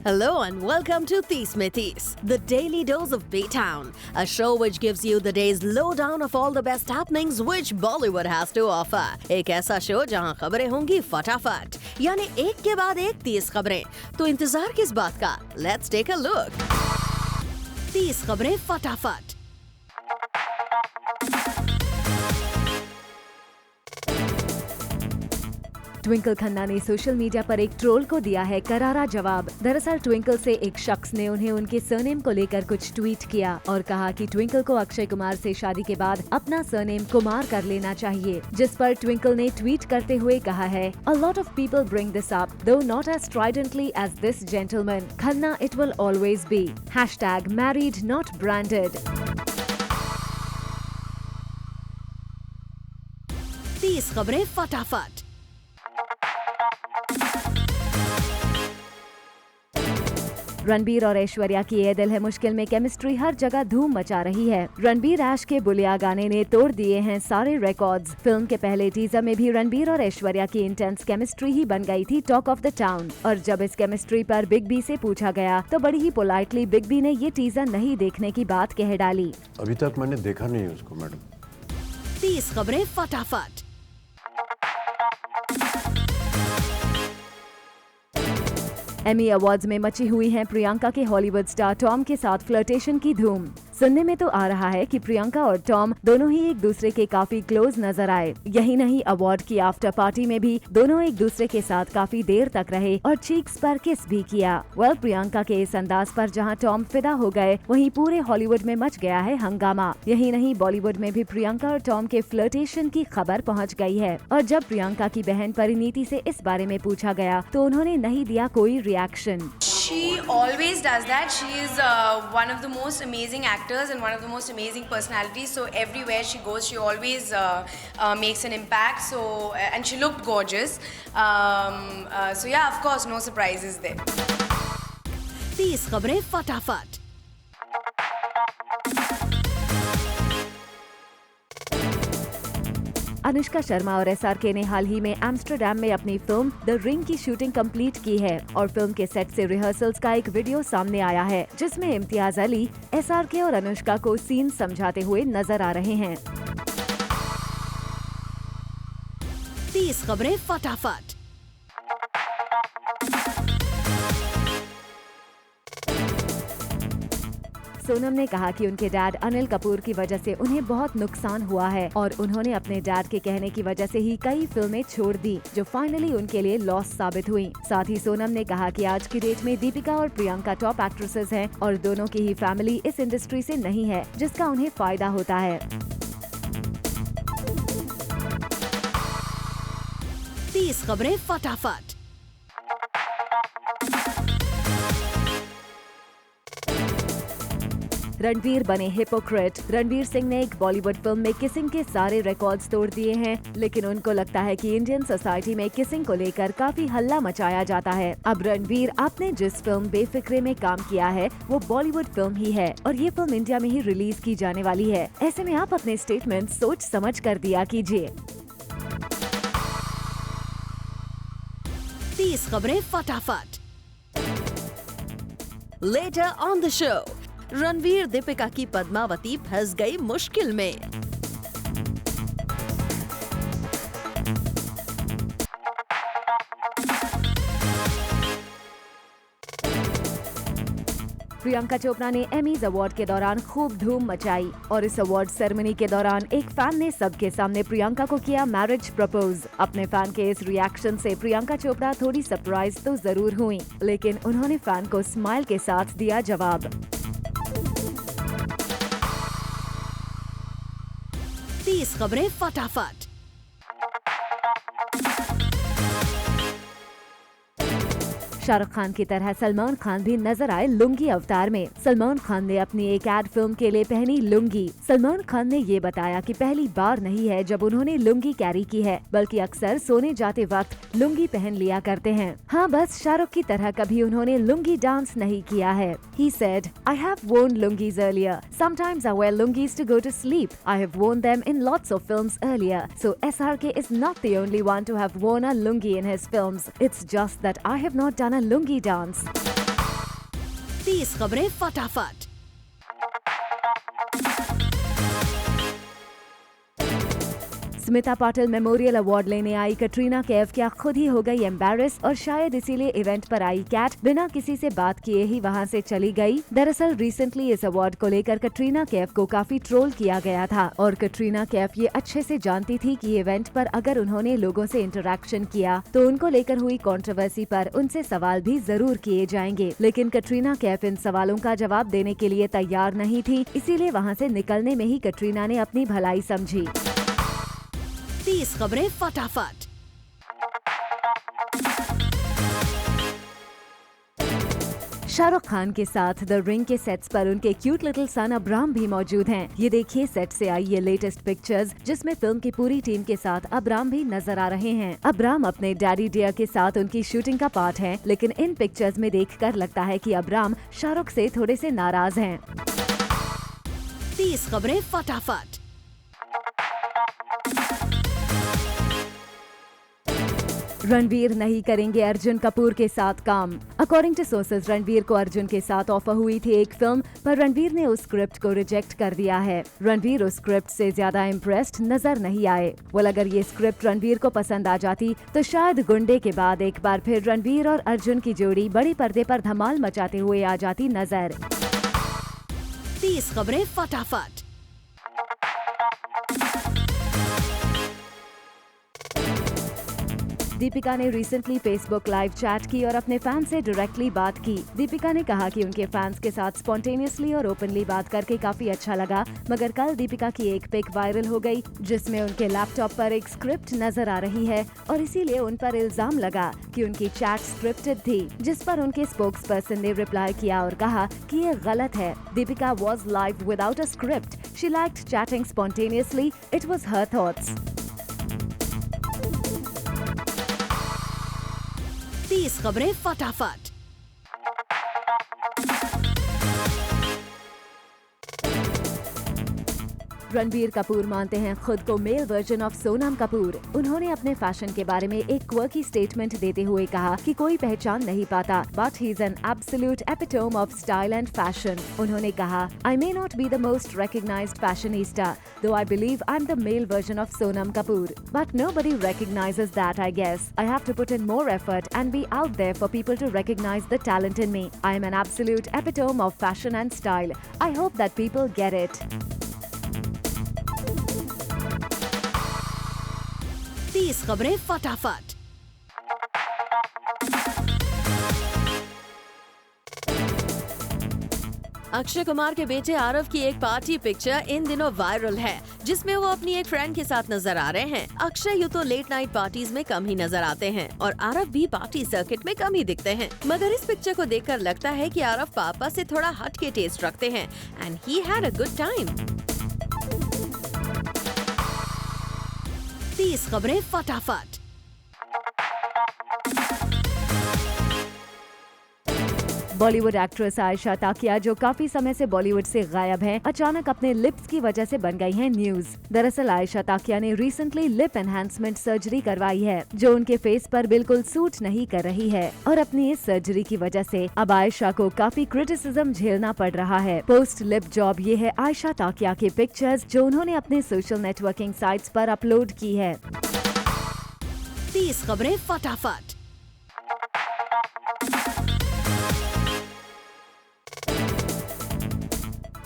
Hello and welcome to Tees Mein Tees, the daily dose of B-Town, a show which gives you the day's lowdown of all the best happenings which Bollywood has to offer. एक ऐसा show जहां खबरें होंगी फटाफट, यानी एक के बाद एक 30 खबरें। तो इंतजार किस बात का? Let's take a look. 30 खबरें फटाफट। ट्विंकल खन्ना ने सोशल मीडिया पर एक ट्रोल को दिया है करारा जवाब। दरअसल ट्विंकल से एक शख्स ने उन्हें उनके सरनेम को लेकर कुछ ट्वीट किया और कहा कि ट्विंकल को अक्षय कुमार से शादी के बाद अपना सरनेम कुमार कर लेना चाहिए, जिस पर ट्विंकल ने ट्वीट करते हुए कहा है, A lot of people bring this up, though not as stridently as this gentleman. Khanna, it will always be. #married not branded. 30 खबरें फटाफट। रणबीर और ऐश्वर्या की ये दिल है मुश्किल में केमिस्ट्री हर जगह धूम मचा रही है। रणबीर ऐश के बुलिया गाने ने तोड़ दिए हैं सारे रिकॉर्ड्स। फिल्म के पहले टीजर में भी रणबीर और ऐश्वर्या की इंटेंस केमिस्ट्री ही बन गई थी टॉक ऑफ द टाउन। और जब इस केमिस्ट्री पर बिग बी से पूछा गया तो बड़ी ही पोलाइटली बिग बी ने ये टीजर नहीं देखने की बात कह डाली। अभी तक मैंने देखा नहीं है उसको मैडम। 30 खबरें फटाफट। एमी अवार्ड्स में मची हुई है प्रियंका के हॉलीवुड स्टार टॉम के साथ फ्लर्टेशन की धूम। सुनने में तो आ रहा है कि प्रियंका और टॉम दोनों ही एक दूसरे के काफी क्लोज नजर आए। यही नहीं, अवार्ड की आफ्टर पार्टी में भी दोनों एक दूसरे के साथ काफी देर तक रहे और चीक्स पर किस भी किया। प्रियंका के इस अंदाज पर जहां टॉम फिदा हो गए, वहीं पूरे हॉलीवुड में मच गया है हंगामा। यही नहीं, बॉलीवुड में भी प्रियंका और टॉम के फ्लर्टेशन की खबर पहुँच गई है। और जब प्रियंका की बहन परिणीति से इस बारे में पूछा गया तो उन्होंने नहीं दिया कोई reaction. She always does that. She is one of the most amazing actors and one of the most amazing personalities. So everywhere she goes, she always makes an impact. So and she looked gorgeous. So yeah, of course, no surprises there. 30 खबरें फटाफट। अनुष्का शर्मा और SRK ने हाल ही में Amsterdam में अपनी film the ring की shooting complete की है और फिल्म के सेट से रिहर्सल्स का एक वीडियो सामने आया है, जिसमें इम्तियाज अली SRK और अनुष्का को सीन समझाते हुए नजर आ रहे हैं। 30 खबरें फटाफट। सोनम ने कहा कि उनके डैड अनिल कपूर की वजह से उन्हें बहुत नुकसान हुआ है और उन्होंने अपने डैड के कहने की वजह से ही कई फिल्में छोड़ दी, जो फाइनली उनके लिए लॉस साबित हुई। साथ ही सोनम ने कहा कि आज की डेट में दीपिका और प्रियंका टॉप एक्ट्रेसेस हैं और दोनों की ही फैमिली इस इंडस्ट्री से नहीं है, जिसका उन्हें फायदा होता है। 30 खबरें फटाफट। रणबीर बने हिपोक्रेट। रणबीर सिंह ने एक बॉलीवुड फिल्म में किसिंग के सारे रिकॉर्ड्स तोड़ दिए हैं, लेकिन उनको लगता है कि इंडियन सोसाइटी में किसिंग को लेकर काफी हल्ला मचाया जाता है। अब रणबीर आपने जिस फिल्म बेफिक्रे में काम किया है वो बॉलीवुड फिल्म ही है और ये फिल्म इंडिया में ही रिलीज की जाने वाली है। ऐसे में आप अपने स्टेटमेंट सोच समझ कर दिया कीजिए। 30 खबरें फटाफट। Later on the show, Ranveer Deepika की पद्मावती फंस गई मुश्किल में। प्रियंका चोपड़ा ने एमीज अवार्ड के दौरान खूब धूम मचाई और इस अवार्ड सेरेमनी के दौरान एक फैन ने सबके सामने प्रियंका को किया मैरिज प्रपोज। अपने फैन के इस रिएक्शन से प्रियंका चोपड़ा थोड़ी सरप्राइज तो जरूर हुई, लेकिन उन्होंने फैन को स्माइल के साथ दिया जवाब। 30 खबरें फटाफट। शाहरुख खान की तरह सलमान खान भी नजर आए लुंगी अवतार में। सलमान खान ने अपनी एक एड फिल्म के लिए पहनी लुंगी। सलमान खान ने ये बताया कि पहली बार नहीं है जब उन्होंने लुंगी कैरी की है, बल्कि अक्सर सोने जाते वक्त लुंगी पहन लिया करते हैं। हाँ, बस शाहरुख की तरह कभी उन्होंने लुंगी डांस नहीं किया है। He said, I have worn lungis earlier. Sometimes I wear lungis to go to sleep. I have worn them in lots of films earlier. So SRK is not the only one to have worn a lungi in his films. It's just that I have not done a lungi dance. 30 खबरें फटाफट। Smita Patil memorial award लेने आई कटरीना कैफ क्या खुद ही हो गई embarrass और शायद इसीलिए इवेंट पर आई कैट बिना किसी से बात किए ही वहां से चली गई। दरअसल रिसेंटली इस अवार्ड को लेकर कटरीना कैफ को काफी ट्रोल किया गया था और कटरीना कैफ ये अच्छे से जानती थी कि इवेंट पर अगर उन्होंने लोगों से इंटरेक्शन किया तो उनको लेकर हुई कंट्रोवर्सी पर उनसे सवाल भी जरूर किए जाएंगे, लेकिन कटरीना कैफ इन सवालों का जवाब देने के लिए तैयार नहीं थी, इसीलिए वहाँ से निकलने में ही कटरीना ने अपनी भलाई समझी। 30 खबरें फटाफट। शाहरुख खान के साथ द रिंग के सेट्स पर उनके क्यूट लिटिल सन अब्राम भी मौजूद हैं। ये देखिए सेट से आई ये लेटेस्ट पिक्चर्स जिसमें फिल्म की पूरी टीम के साथ अब्राम भी नजर आ रहे हैं। अब्राम अपने डैडी डियर के साथ उनकी शूटिंग का पार्ट है, लेकिन इन पिक्चर्स में देखकर लगता है कि अब्राम शाहरुख से थोड़े से नाराज हैं। 30 खबरें फटाफट। रणवीर नहीं करेंगे अर्जुन कपूर के साथ काम। अकॉर्डिंग टू सोर्सेज रणवीर को अर्जुन के साथ ऑफर हुई थी एक फिल्म, पर रणवीर ने उस स्क्रिप्ट को रिजेक्ट कर दिया है। रणवीर उस स्क्रिप्ट से ज्यादा इम्प्रेस्ड नजर नहीं आए। well, अगर ये स्क्रिप्ट रणवीर को पसंद आ जाती तो शायद गुंडे के बाद एक बार फिर रणवीर और अर्जुन की जोड़ी बड़े पर्दे पर धमाल मचाते हुए आ जाती नजर। 30 खबरें फटाफट। दीपिका ने रिसेंटली फेसबुक लाइव चैट की और अपने फैन से डायरेक्टली बात की। दीपिका ने कहा कि उनके फैंस के साथ स्पॉन्टेनियसली और ओपनली बात करके काफी अच्छा लगा, मगर कल दीपिका की एक पिक वायरल हो गई जिसमें उनके लैपटॉप पर एक स्क्रिप्ट नजर आ रही है और इसीलिए उन पर इल्जाम लगा कि उनकी चैट स्क्रिप्टेड थी, जिस पर उनके स्पोक्स पर्सन ने रिप्लाई किया और कहा कि ये गलत है। Deepika was live without a script. She liked chatting spontaneously. It was her thoughts. 30 खबरें फटाफट। रणबीर कपूर मानते हैं खुद को mail version of Sonam Kapoor. उन्होंने अपने फैशन के बारे में एक क्वर्की स्टेटमेंट देते हुए कहा कि कोई पहचान नहीं पाता, but he is an absolute epitome of style and fashion. उन्होंने कहा, I may not be the most recognised fashionista, though I believe I am the male version of Sonam Kapoor, but nobody recognizes that, I guess. I have to put in more effort and be out there for people to recognize the talent in me. I am an absolute epitome of fashion and style. I hope that people get it. 30 खबरें फटाफट। अक्षय कुमार के बेटे आरव की एक party picture in दिनों viral है, जिसमें वो अपनी एक फ्रेंड के साथ नजर आ रहे हैं। अक्षय यूँ तो लेट नाइट पार्टीज में कम ही नजर आते हैं और आरव भी पार्टी सर्किट में कम ही दिखते हैं, मगर इस पिक्चर को देखकर लगता है कि आरव पापा से थोड़ा हट के टेस्ट रखते हैं and he had a good time. 30 खबरें फटाफट। बॉलीवुड एक्ट्रेस आयशा टाकिया, जो काफी समय से बॉलीवुड से गायब हैं, अचानक अपने लिप्स की वजह से बन गई हैं न्यूज। दरअसल आयशा टाकिया ने रिसेंटली लिप एनहांसमेंट सर्जरी करवाई है, जो उनके फेस पर बिल्कुल सूट नहीं कर रही है और अपनी इस सर्जरी की वजह से अब आयशा को काफी क्रिटिसिज्म झेलना पड़ रहा है। पोस्ट लिप जॉब ये है आयशा टाकिया की पिक्चर्स जो उन्होंने अपने सोशल नेटवर्किंग साइट्स पर अपलोड की है। 30 खबरें फटाफट।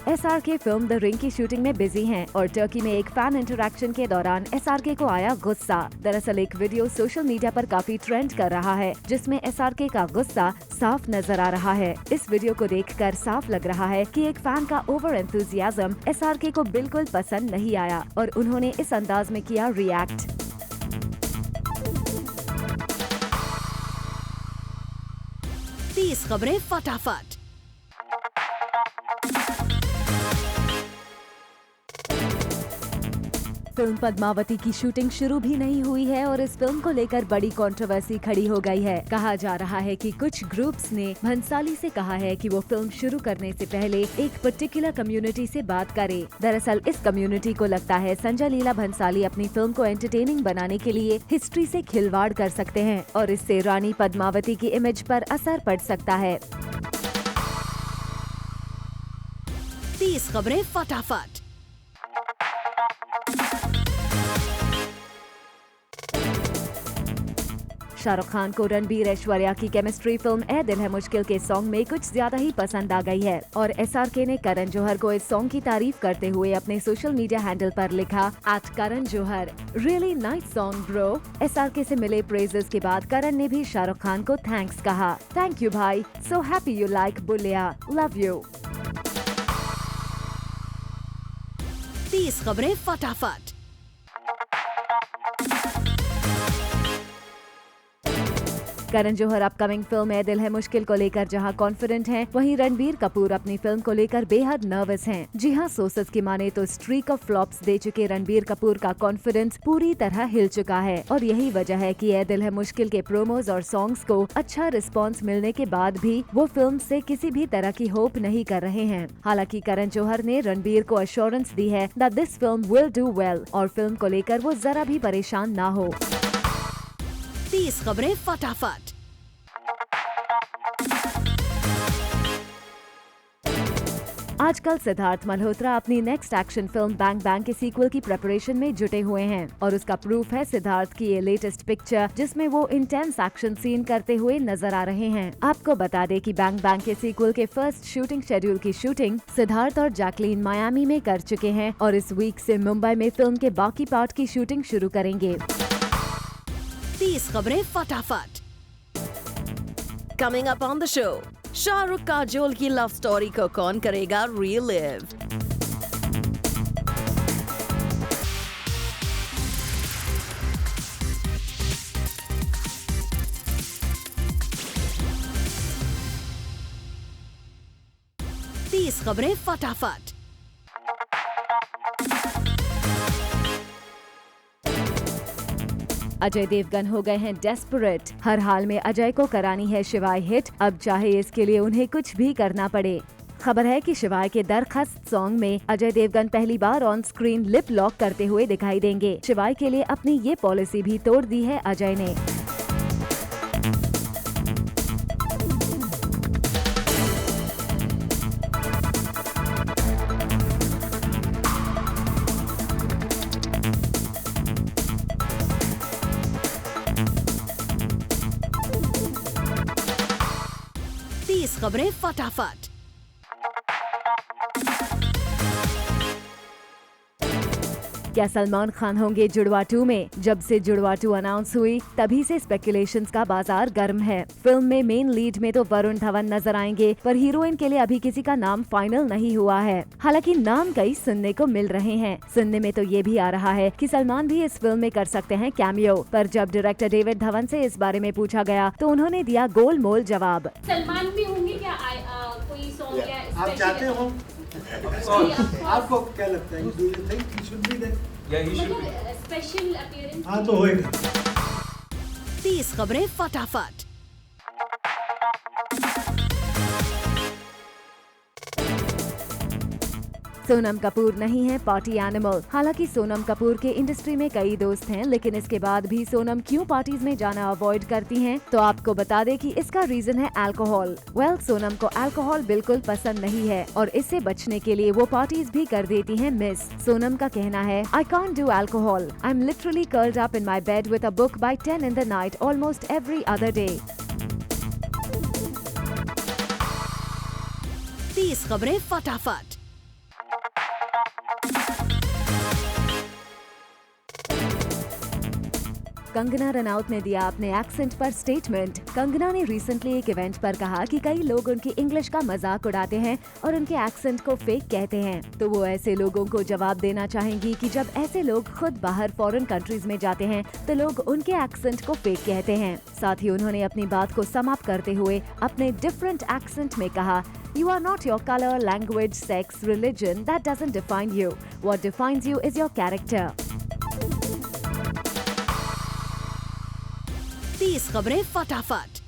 SRK फिल्म द रिंग की शूटिंग में बिजी हैं और टर्की में एक फैन इंटरैक्शन के दौरान SRK को आया गुस्सा। दरअसल एक वीडियो सोशल मीडिया पर काफी ट्रेंड कर रहा है, जिसमें SRK का गुस्सा साफ नजर आ रहा है। इस वीडियो को देखकर साफ लग रहा है कि एक फैन का ओवर एंथुजियाज्म SRK को बिल्कुल पसंद नहीं आया और उन्होंने इस अंदाज में किया रिएक्ट। 30 खबरें फटाफट। फिल्म पद्मावती की शूटिंग शुरू भी नहीं हुई है और इस फिल्म को लेकर बड़ी कंट्रोवर्सी खड़ी हो गई है। कहा जा रहा है कि कुछ ग्रुप्स ने भंसाली से कहा है कि वो फिल्म शुरू करने से पहले एक पर्टिकुलर कम्युनिटी से बात करे। दरअसल इस कम्युनिटी को लगता है संजय लीला भंसाली अपनी फिल्म को एंटरटेनिंग बनाने के लिए हिस्ट्री से खिलवाड़ कर सकते हैं और इससे रानी पद्मावती की इमेज पर असर पड़ सकता है। 30 खबरें फटाफट। शाहरुख खान को रणबीर ऐश्वर्या की केमिस्ट्री फिल्म ए दिल है मुश्किल के सॉन्ग में कुछ ज्यादा ही पसंद आ गई है और SRK ने करण जौहर को इस सॉन्ग की तारीफ करते हुए अपने सोशल मीडिया हैंडल पर लिखा @Karan Johar really nice song bro. SRK से मिले प्रेजेस के बाद करण ने भी शाहरुख खान को थैंक्स कहा। थैंक यू भाई, सो हैप्पी यू लाइक बुलिया, लव यू। 30 खबरें फटाफट। करण जौहर अपकमिंग फिल्म ए दिल है मुश्किल को लेकर जहां कॉन्फिडेंट हैं, वहीं रणबीर कपूर अपनी फिल्म को लेकर बेहद नर्वस हैं। जी हां, सोर्सेस की माने तो स्ट्रीक ऑफ फ्लॉप्स दे चुके रणबीर कपूर का कॉन्फिडेंस पूरी तरह हिल चुका है और यही वजह है कि ए दिल है मुश्किल के प्रोमोज और सॉन्ग्स को अच्छा रिस्पॉन्स मिलने के बाद भी वो फिल्म से किसी भी तरह की होप नहीं कर रहे हैं। हालांकि करण जौहर ने रणबीर को अश्योरेंस दी है that this film will do well और फिल्म को लेकर वो जरा भी परेशान ना हो। 30 खबरें फटाफट। आजकल सिद्धार्थ मल्होत्रा अपनी next action film bang bang के सीक्वल की प्रिपरेशन में जुटे हुए हैं और उसका प्रूफ है सिद्धार्थ की ये लेटेस्ट पिक्चर जिसमें वो इंटेंस एक्शन सीन करते हुए नजर आ रहे हैं। आपको बता दें कि बैंग बैंग के सीक्वल के फर्स्ट शूटिंग शेड्यूल की शूटिंग सिद्धार्थ और जैकलीन मायामी में कर चुके हैं और इस वीक से मुंबई में फिल्म के बाकी पार्ट की शूटिंग शुरू करेंगे। 30 खबरें फटाफट। Coming up on the show, Shahrukh Kajol की लव स्टोरी को कौन करेगा रिलिव? तीस खबरें फटाफट। अजय देवगन हो गए हैं डेस्परेट। हर हाल में अजय को करानी है शिवाय हिट, अब चाहे इसके लिए उन्हें कुछ भी करना पड़े। खबर है कि शिवाय के दरखास्त सॉन्ग में अजय देवगन पहली बार ऑन स्क्रीन लिप लॉक करते हुए दिखाई देंगे। शिवाय के लिए अपनी ये पॉलिसी भी तोड़ दी है अजय ने। खबरें फटाफट। क्या सलमान खान होंगे जुड़वा 2 में? जब से जुड़वा 2 अनाउंस हुई तभी से स्पेकुलेशंस का बाजार गर्म है। फिल्म में मेन लीड में तो वरुण धवन नजर आएंगे, पर हीरोइन के लिए अभी किसी का नाम फाइनल नहीं हुआ है। हालांकि नाम कई सुनने को मिल रहे हैं। सुनने में तो ये भी आ रहा है कि सलमान भी इस फिल्म में कर सकते हैं कैमियो, पर जब डायरेक्टर डेविड धवन से इस बारे में पूछा गया तो उन्होंने दिया गोलमोल जवाब। सलमान भी होंगे क्या? कोई सॉन्ग या आप चाहते हो? आपको क्या लगता है? Do you think he should be there? Yeah, he should be. Special appearance. हाँ तो होएगा। 30 खबरें फटाफट। सोनम कपूर नहीं है पार्टी एनिमल। हालांकि सोनम कपूर के इंडस्ट्री में कई दोस्त हैं, लेकिन इसके बाद भी सोनम क्यों पार्टीज में जाना अवॉइड करती हैं? तो आपको बता दें कि इसका रीजन है अल्कोहल। सोनम को अल्कोहल बिल्कुल पसंद नहीं है और इससे बचने के लिए वो पार्टीज भी कर देती हैं मिस। सोनम का कहना है, I can't do alcohol, I am literally curled up in my bed with a book by 10 in the night almost every other day। 30 खबरें फटाफट। कंगना रनौत ने दिया अपने एक्सेंट पर स्टेटमेंट। कंगना ने रिसेंटली एक इवेंट पर कहा कि कई लोग उनकी इंग्लिश का मजाक उड़ाते हैं और उनके एक्सेंट को फेक कहते हैं, तो वो ऐसे लोगों को जवाब देना चाहेंगी कि जब ऐसे लोग खुद बाहर फॉरेन कंट्रीज में जाते हैं तो लोग उनके एक्सेंट को फेक कहते हैं। साथ ही उन्होंने अपनी बात को सम अप करते हुए अपने डिफरेंट एक्सेंट में कहा, You are not your color, language, sex, religion. That doesn't define you. What defines you is your character. 30 खबरें फटाफट।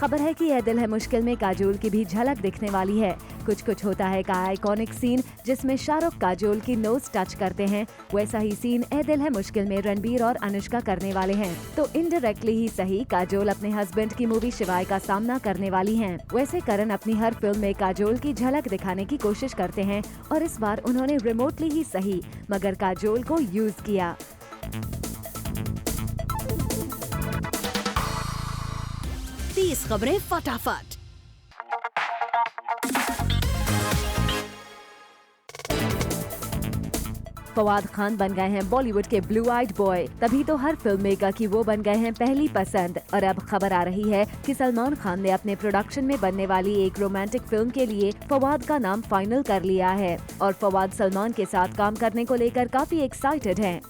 खबर है कि यह दिल है मुश्किल में काजोल की भी झलक दिखने वाली है। कुछ कुछ होता है का आइकॉनिक सीन जिसमें शाहरुख काजोल की नोज टच करते हैं, वैसा ही सीन ए दिल है मुश्किल में रणबीर और अनुष्का करने वाले हैं। तो इनडायरेक्टली ही सही काजोल अपने हस्बैंड की मूवी शिवाय का सामना करने वाली हैं। वैसे करण अपनी हर फिल्म में काजोल की झलक दिखाने की कोशिश करते हैं और इस बार उन्होंने रिमोटली ही सही मगर काजोल को यूज किया। 30 खबरें फटाफट। फवाद खान बन गए हैं बॉलीवुड के ब्लू आइड बॉय, तभी तो हर फिल्म मेकर की वो बन गए हैं पहली पसंद। और अब खबर आ रही है कि सलमान खान ने अपने प्रोडक्शन में बनने वाली एक रोमांटिक फिल्म के लिए फवाद का नाम फाइनल कर लिया है और फवाद सलमान के साथ काम करने को लेकर काफी एक्साइटेड हैं।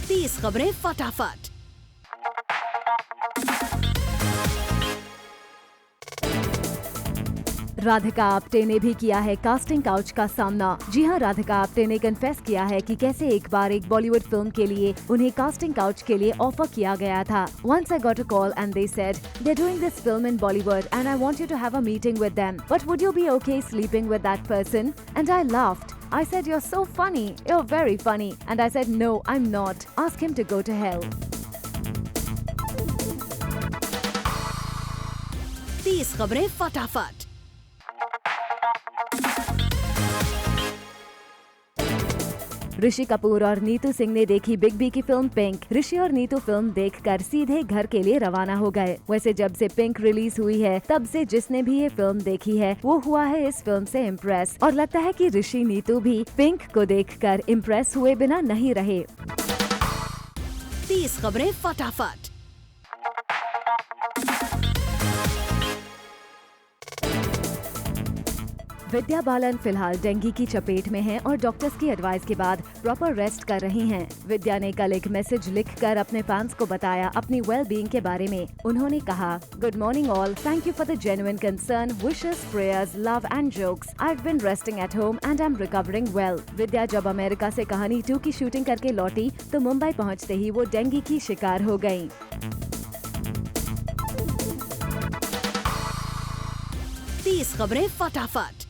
30 खबरें फटाफट। राधिका आप्टे ने भी किया है कास्टिंग काउच का सामना। जी हां, राधिका आप्टे ने कन्फेस किया है कि कैसे एक बार एक बॉलीवुड फिल्म के लिए उन्हें कास्टिंग काउच के लिए ऑफर किया गया था। Once I got a call and they said they're doing this film in Bollywood and I want you to have a meeting with them. But would you be okay sleeping with that person? And I laughed. I said, you're so funny. You're very funny. And I said, no, I'm not. Ask him to go to hell. 30 खबरें फटाफट। ऋषि कपूर और नीतू सिंह ने देखी big B की film pink. ऋषि और Neetu film देखकर सीधे घर के लिए रवाना हो गए। वैसे जब से पिंक रिलीज हुई है तब से जिसने भी ये फिल्म देखी है वो हुआ है इस फिल्म से इम्प्रेस और लगता है कि ऋषि नीतू भी पिंक को देखकर इम्प्रेस हुए बिना नहीं रहे। 30 खबरें फटाफट। विद्या बालन फिलहाल डेंगू की चपेट में हैं और डॉक्टर्स की एडवाइस के बाद प्रॉपर रेस्ट कर रही हैं। विद्या ने कल एक मैसेज लिखकर अपने फैंस को बताया अपनी वेल बीइंग के बारे में। उन्होंने कहा, good morning all, thank you for the genuine concern, wishes, prayers, love and jokes. I have been resting at home and I am recovering well. Vidya जब अमेरिका से कहानी 2 की शूटिंग करके लौटी तो मुंबई पहुँचते ही वो डेंगू की शिकार हो गयी। 30 खबरें फटाफट।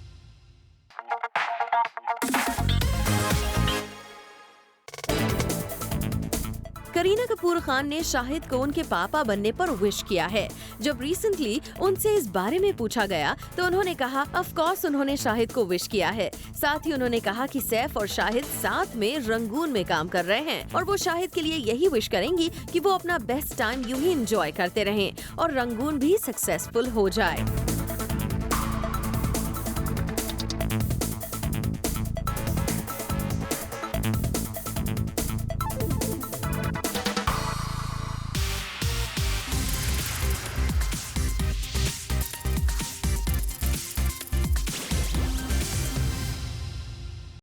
करीना कपूर खान ने शाहिद को उनके पापा बनने पर विश किया है। जब रिसेंटली उनसे इस बारे में पूछा गया तो उन्होंने कहा ऑफ कोर्स उन्होंने शाहिद को विश किया है। साथ ही उन्होंने कहा कि सैफ और शाहिद साथ में रंगून में काम कर रहे हैं और वो शाहिद के लिए यही विश करेंगी कि वो अपना बेस्ट टाइम यूं ही एंजॉय करते रहें और रंगून भी सक्सेसफुल हो जाए।